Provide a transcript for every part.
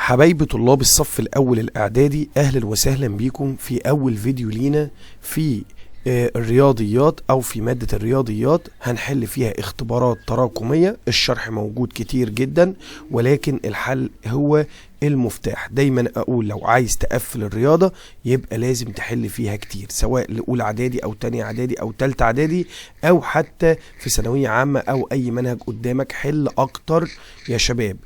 حبايبي طلاب الصف الأول الإعدادي، أهلا وسهلا بيكم في أول فيديو لينا في الرياضيات أو في مادة الرياضيات. هنحل فيها اختبارات تراكمية. الشرح موجود كتير جدا، ولكن الحل هو المفتاح. دايما أقول لو عايز تقفل الرياضة يبقى لازم تحل فيها كتير، سواء لأولى إعدادي أو تانية إعدادي أو تالتة إعدادي أو حتى في ثانوية عامة أو أي منهج قدامك. حل أكتر يا شباب.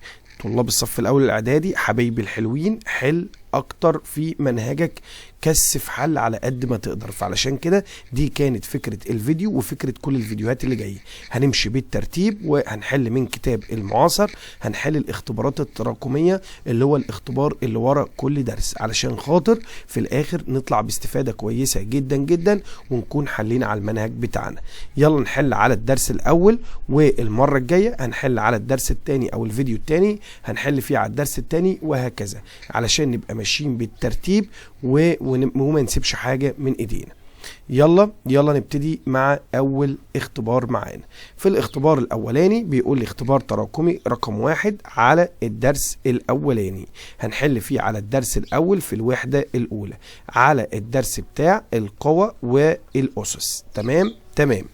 طلاب الصف الأول الإعدادي حبايبي الحلوين، حل أكتر في منهجك، كثف حل على قد ما تقدر. فعلشان كده دي كانت فكرة الفيديو وفكرة كل الفيديوهات اللي جاية. هنمشي بالترتيب وهنحل من كتاب المعاصر. هنحل الاختبارات التراكمية اللي هو الاختبار اللي ورا كل درس، علشان خاطر في الآخر نطلع باستفادة كويسة جدا جدا ونكون حلينا على المنهج بتاعنا. يلا نحل على الدرس الأول، والمرة الجاية هنحل على الدرس الثاني أو الفيديو الثاني هنحل فيه على الدرس الثاني، وهكذا علشان نبقى ماشيين بالترتيب وما نسيبش حاجة من ايدينا. يلا نبتدي مع اول اختبار معانا. في الاختبار الاولاني بيقول لي اختبار تراكمي رقم 1 على الدرس الاولاني. هنحل فيه على الدرس الاول في الوحدة الاولى على الدرس بتاع القوى والاسس. تمام.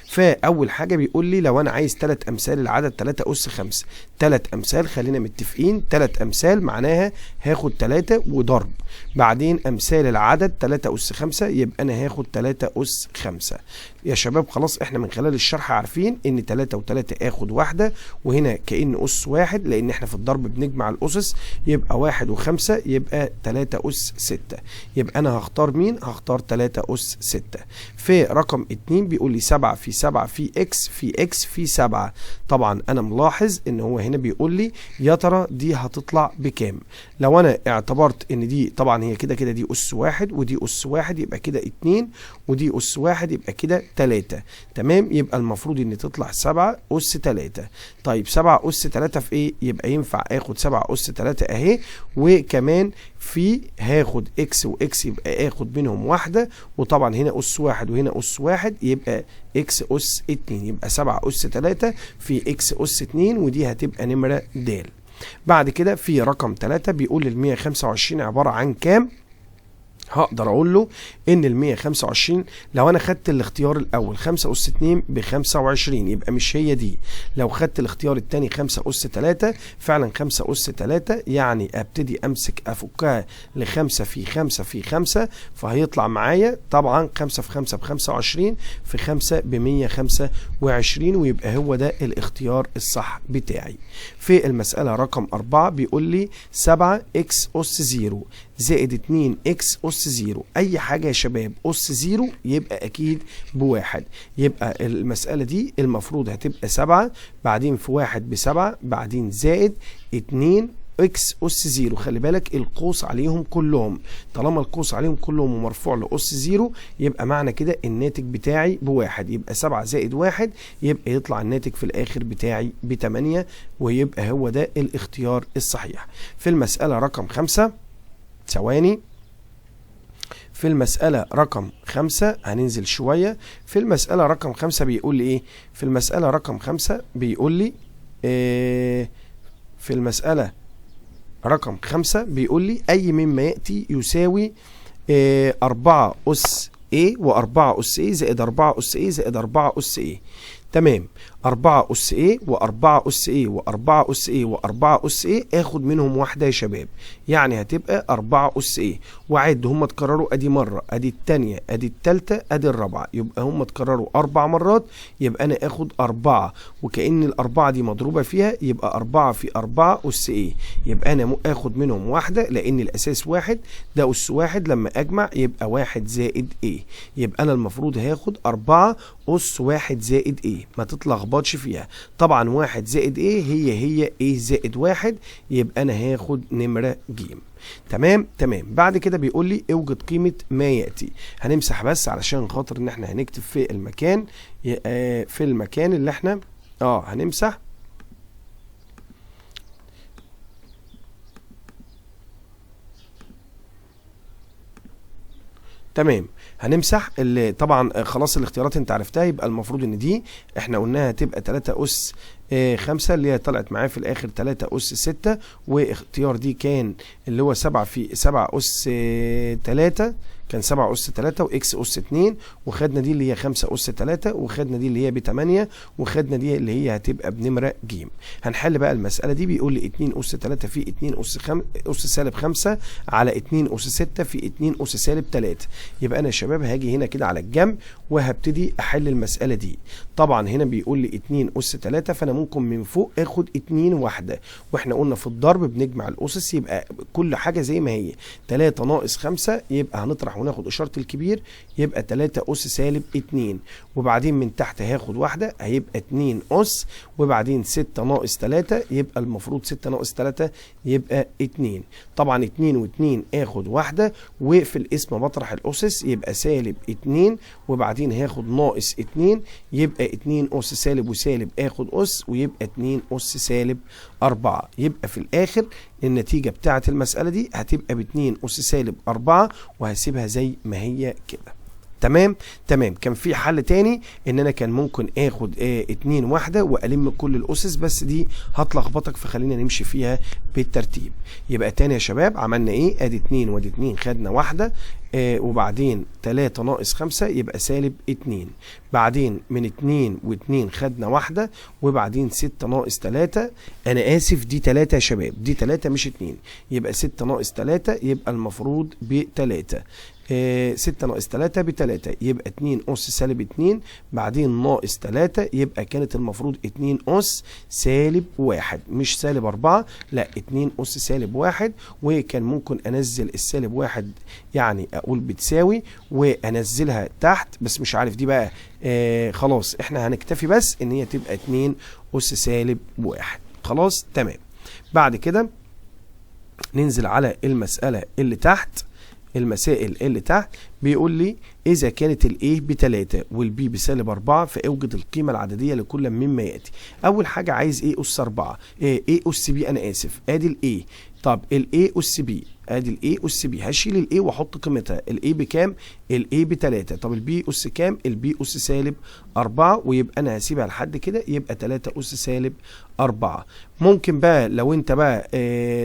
فاول حاجه بيقول لي لو انا عايز 3 امثال العدد 3 اس 5. 3 امثال، خلينا متفقين 3 امثال معناها هاخد 3 وضرب، بعدين امثال العدد 3 اس 5 يبقى انا هاخد 3 اس 5. يا شباب خلاص احنا من خلال الشرح عارفين ان 3 و3 اخد واحده، وهنا كأن اس 1 لان احنا في الضرب بنجمع الاسس، يبقى 1 و5 يبقى 3 اس 6. يبقى انا هختار مين؟ هختار 3 اس 6. في رقم 2 بيقول لي 7 في 7 في اكس في اكس في 7. طبعا انا ملاحظ ان هو هنا بيقول لي يا ترى دي هتطلع بكام. لو انا اعتبرت ان دي طبعا هي كده دي اس 1 ودي اس 1 يبقى كده 2، ودي اس 1 يبقى كده 3. تمام. يبقى المفروض ان تطلع 7 اس 3. طيب 7 اس 3 في ايه؟ يبقى ينفع اخد 7 اس 3 اهي، وكمان في هاخد اكس واكس يبقى اخد منهم واحده، وطبعا هنا اس 1 وهنا اس 1 يبقى اكس اس 2، يبقى 7 اس 3 في اكس اس 2، ودي هتبقى نمره د. بعد كده في رقم 3 بيقول ال 125 عباره عن كام؟ هقدر اقول له ان ال 125 لو انا خدت الاختيار الاول 5 اس 2 ب 25 يبقى مش هي دي. لو خدت الاختيار الثاني 5 اس 3 فعلا 5 اس 3، يعني ابتدي امسك افكها ل 5 في 5 في 5، فهيطلع معايا طبعا 5 في 5 ب 25 في 5 ب 125، ويبقى هو ده الاختيار الصح بتاعي. في المسألة رقم 4 بيقول لي 7 اكس اس 0 زائد 2 اكس اس 0. اي حاجة يا شباب اس 0 يبقى اكيد بواحد، يبقى المسألة دي المفروض هتبقى 7 بعدين في 1 ب7 بعدين زائد 2 اكس اس 0. خلي بالك القوس عليهم كلهم، طالما القوس عليهم كلهم ومرفوع لاس 0 يبقى معنى كده الناتج بتاعي بواحد، يبقى 7 زائد 1 يبقى يطلع الناتج في الاخر بتاعي ب8، ويبقى هو ده الاختيار الصحيح. في المسألة رقم 5 ثواني. في المسألة رقم 5 هننزل شوية. في المسألة رقم 5 بيقول لي ايه؟ في المسألة رقم 5 بيقول لي في المسألة رقم 5 بيقول لي اي مما يأتي يساوي 4 اس A و4 اس A زائد 4 اس A زائد 4 اس A. تمام. 4 اس A و4 اس A و4 اس A و4 اس A اخد منهم واحدة يا شباب، يعني هتبقى 4 اس A. وعد هم اتكرروا ادي مرة ادي التانية ادي التالتة ادي الرابعة، يبقى هم اتكرروا 4 مرات، يبقى انا اخد 4 وكأن الاربعة دي مضروبة فيها يبقى 4 في 4 اس A، يبقى انا اخد منهم واحدة لان الاساس واحد، ده اس واحد لما اجمع يبقى 1 زائد A، يبقى انا المفروض هاخد 4 اس 1 زائد A. ما تتلخبطش فيها، طبعا 1 زائد A هي A زائد 1، يبقى انا هاخد نمرة ج. تمام. بعد كده بيقول لي اوجد قيمة ما يأتي. هنمسح بس علشان خاطر ان احنا هنكتب في المكان، في المكان اللي احنا هنمسح. تمام. هنمسح طبعا خلاص الاختيارات انت عرفتها، يبقى المفروض ان دي احنا قلناها تبقى 3 أس 5 اللي هي طلعت معايا في الاخر 3 أس 6، واختيار دي كان اللي هو 7 في 7 أس 3 كان 7 أس 3 وإكس أس 2، وخدنا دي اللي هي 5 أس 3، وخدنا دي اللي هي ب8، وخدنا دي اللي هي هتبقى بنمرة ج. هنحل بقى المسألة دي. بيقول لي 2 أس 3 في 2 أس سالب 5 على 2 أس 6 في 2 أس سالب 3. يبقى أنا يا شباب هاجي هنا كده على الجنب وهبتدي أحل المسألة دي. طبعا هنا بيقول لي 2 أس 3، فأنا ممكن من فوق آخد 2 واحدة، وإحنا قلنا في الضرب بنجمع الأسس، يبقى كل حاجة زي ما هي. 3 ناقص 5 يبقى هنطرح وناخد إشارة الكبير، يبقى 3 أس سالب 2، وبعدين من تحت هاخد واحدة هيبقى 2 أس، وبعدين 6 ناقص 3 يبقى المفروض 6 ناقص 3 يبقى 2. طبعا 2 و2 آخد واحدة، وفي الاسم بطرح الأسس يبقى سالب 2، وبعدين هاخد ناقص 2 يبقى 2 أس سالب وسالب آخد أس، ويبقى 2 أس سالب 4. يبقى في الآخر النتيجة بتاعة المسألة دي هتبقى ب2 أس سالب 4، وهسيبها زي ما هي كده. تمام. كان في حل تاني ان انا كان ممكن اخد 2 واحدة والم كل الاسس، بس دي هتلخبطك، فخلينا نمشي فيها بالترتيب. يبقى تاني يا شباب عملنا ايه؟ ادي 2 وادي 2 خدنا واحدة، وبعدين 3 ناقص 5 يبقى سالب 2، بعدين من 2 و2 خدنا واحدة، وبعدين 6 ناقص 3، انا اسف دي 3 يا شباب، دي 3 مش 2، يبقى 6 ناقص 3 يبقى المفروض ب3. 6 ناقص 3 ب3، يبقى 2 أس سالب 2، بعدين ناقص 3 يبقى كانت المفروض 2 أس سالب 1 مش سالب 4، لا 2 أس سالب 1، وكان ممكن أنزل السالب 1 يعني أقول بتساوي وأنزلها تحت، بس مش عارف دي بقى خلاص احنا هنكتفي بس إن هي تبقى 2 أس سالب 1. خلاص تمام. بعد كده ننزل على المسألة اللي تحت. المسائل اللي تحت بيقول لي إذا كانت ال A ب3 وال B بسالب 4 فأوجد القيمة العددية لكل مما يأتي. أول حاجة عايز A أس 4، A أس B، أنا آسف أدي ال A. طب ال A أس B، ادي ال A أس B، هشيل ال A واحط قيمتها. ال A بكام؟ ال A ب3. طب ال B أس كام؟ ال B أس سالب 4، ويبقى انا هسيبها لحد كده، يبقى 3 أس سالب 4. ممكن بقى لو انت بقى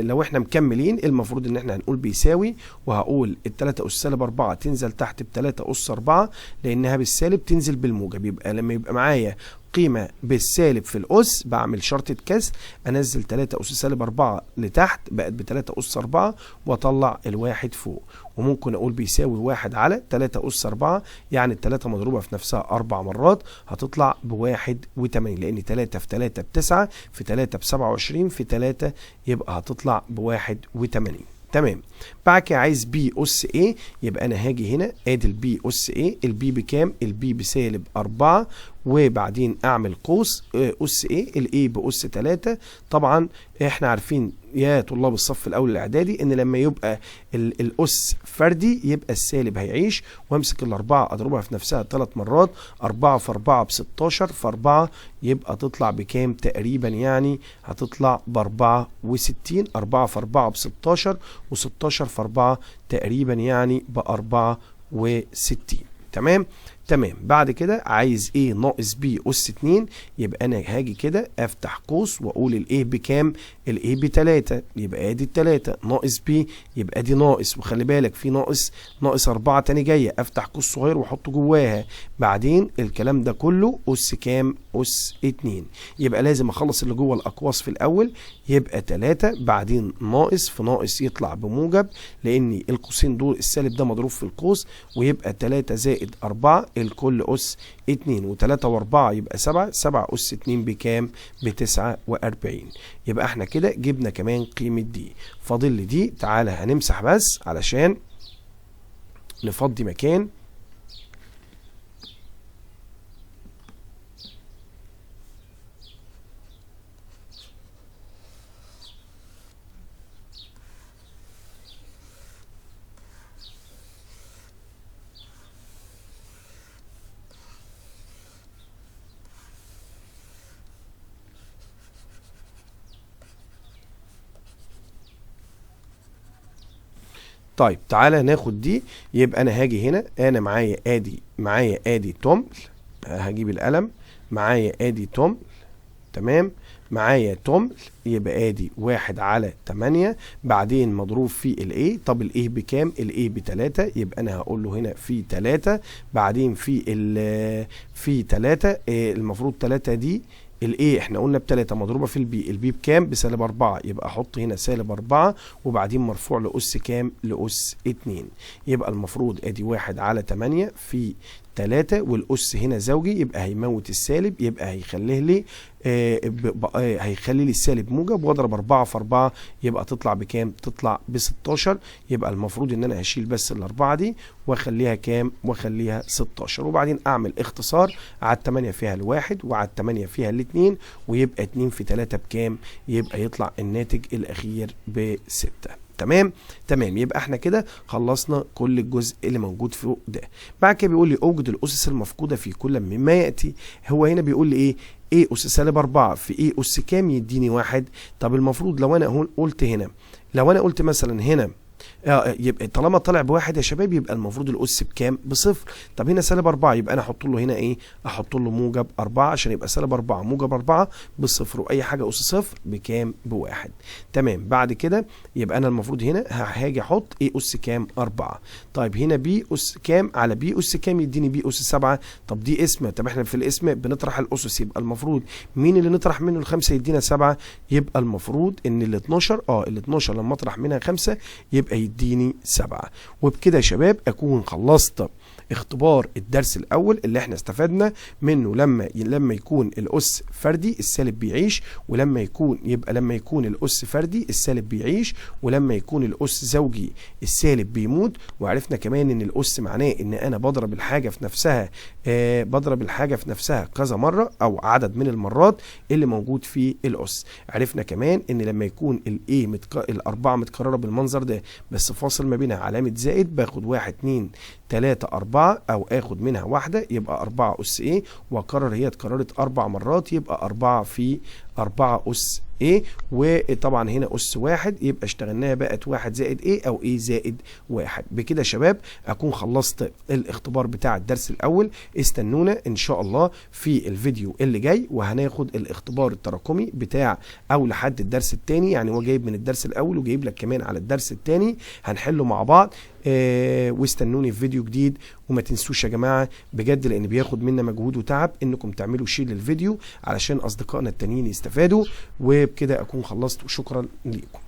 لو احنا مكملين المفروض ان احنا هنقول بيساوي، وهقول ال 3 أس سالب 4 تنزل تحت ب 3 أس 4 لانها بالسالب تنزل بالموجب. يبقى لما يبقى معايا قيمة بالسالب في الأس بعمل شرطة كسر، أنزل 3 أس سالب 4 لتحت بقت ب 3 أس 4 وأطلع الواحد فوق. وممكن أقول بيساوي 1 على 3 أس 4، يعني ال3 مضروبة في نفسها 4 مرات هتطلع ب81، لأن 3 في 3 ب9، في 3 ب27، في 3 يبقى هتطلع ب81. تمام. بعد كده عايز بي أس A، يبقى أنا هاجي هنا أدي البي أس A. البي بكام؟ البي بسالب 4، وبعدين أعمل قوس أس A. الA بأس 3. طبعا إحنا عارفين يا طلاب الصف الأول الإعدادي إن لما يبقى الأس فردي يبقى السالب هيعيش، وأمسك الأربعة أضربها في نفسها 3 مرات، 4 في 4 ب16، في 4 يبقى تطلع بكام تقريبا؟ يعني هتطلع ب64. 4 في 4 ب16، و16 في 4 تقريبا يعني ب64. تمام. بعد كده عايز A ناقص B أس 2، يبقى أنا هاجي كده أفتح قوس وأقول ال A بكام؟ ال A ب3، يبقى أدي ال3 ناقص B، يبقى دي ناقص، وخلي بالك في ناقص 4 تاني جاية، أفتح قوس صغير وأحطه جواها، بعدين الكلام ده كله أس كام؟ أس 2. يبقى لازم أخلص اللي جوه الأقواس في الأول، يبقى 3 بعدين ناقص في ناقص يطلع بموجب، لأن القوسين دول السالب ده مضروب في القوس، ويبقى 3 زائد 4 الكل أس 2، و3 و4 يبقى 7. 7 أس 2 بكام؟ ب49. يبقى احنا كده جبنا كمان قيمة دي. فاضل لي دي، تعالى هنمسح بس علشان نفضي مكان. طيب تعالى ناخد دي. يبقى انا هاجي هنا، انا معايا ادي تمن، هجيب القلم، معايا ادي تمن، تمام، معايا تمن، يبقى ادي 1/8 بعدين مضروب في الايه. طب الايه بكام؟ الايه ب3، يبقى انا هقول له هنا في 3 بعدين في 3. المفروض 3 دي الايه احنا قلنا ب3 مضروبه في البي، البي بكام؟ ب-4، يبقى احط هنا -4 وبعدين مرفوع لأس كام؟ لأس 2. يبقى المفروض ادي 1/8 في 3 والأس هنا زوجي، يبقى هيموت السالب، يبقى هيخليه لي هيخلي لي السالب موجب، واضرب 4 في 4 يبقى تطلع بكام؟ تطلع ب16. يبقى المفروض ان انا هشيل بس ال4 دي واخليها كام؟ واخليها 16، وبعدين اعمل اختصار. على 8 فيها ال1 وعلى 8 فيها ال2، ويبقى 2 في 3 بكام؟ يبقى يطلع الناتج الاخير ب6. تمام. يبقى احنا كده خلصنا كل الجزء اللي موجود فوق ده. بعد كده بيقول لي اوجد الاسس المفقوده في كل مما ياتي. هو هنا بيقول لي ايه؟ ايه اس -4 في ايه اس كام يديني 1. طب المفروض لو انا قلت هنا، لو انا قلت مثلا هنا يبقى طالما طلع ب1 يا شباب يبقى المفروض الاس بكام؟ ب0. طب هنا -4 يبقى انا احط له هنا ايه؟ احط له موجب 4 عشان يبقى -4 موجب 4 ب0، واي حاجه اس 0 بكام؟ ب1. تمام. بعد كده يبقى انا المفروض هنا هاجي احط ايه اس كام؟ 4. طيب هنا بي اس كام على بي اس كام؟ يديني بي اس 7. طب دي اسمه، طب احنا في الاسم بنطرح الاسس، يبقى المفروض مين اللي نطرح منه ال5 يدينا 7؟ يبقى المفروض ان ال12 لما اطرح منها 5 يبقى يديني 7. وبكده يا شباب اكون خلصت اختبار الدرس الاول اللي احنا استفدنا منه. لما يكون الاس فردي السالب بيعيش، ولما يكون الاس فردي السالب بيعيش، ولما يكون الاس زوجي السالب بيموت. وعرفنا كمان ان الاس معناه ان انا بضرب الحاجه في نفسها كذا مره او عدد من المرات اللي موجود في الاس. عرفنا كمان ان لما يكون ال4 متكرره بالمنظر ده بس فاصل ما بينها علامه زائد، باخد 1 2 3 4 او اخد منها واحده يبقى 4 اس ايه، واكرر هي اتكررت 4 مرات يبقى 4 في 4 اس ايه. وطبعا هنا اس 1 يبقى اشتغلناها بقت 1 زائد ايه او ايه زائد 1. بكده يا شباب اكون خلصت الاختبار بتاع الدرس الاول. استنونا ان شاء الله في الفيديو اللي جاي، وهناخد الاختبار التراكمي بتاع او لحد الدرس الثاني. يعني هو جايب من الدرس الاول وجايب لك كمان على الدرس الثاني، هنحله مع بعض. واستنوني في فيديو جديد. وما تنسوش يا جماعه بجد، لان بياخد منا مجهود وتعب انكم تعملوا شير للفيديو علشان اصدقائنا التانيين يستفادوا. وبكده اكون خلصت وشكرا ليكم.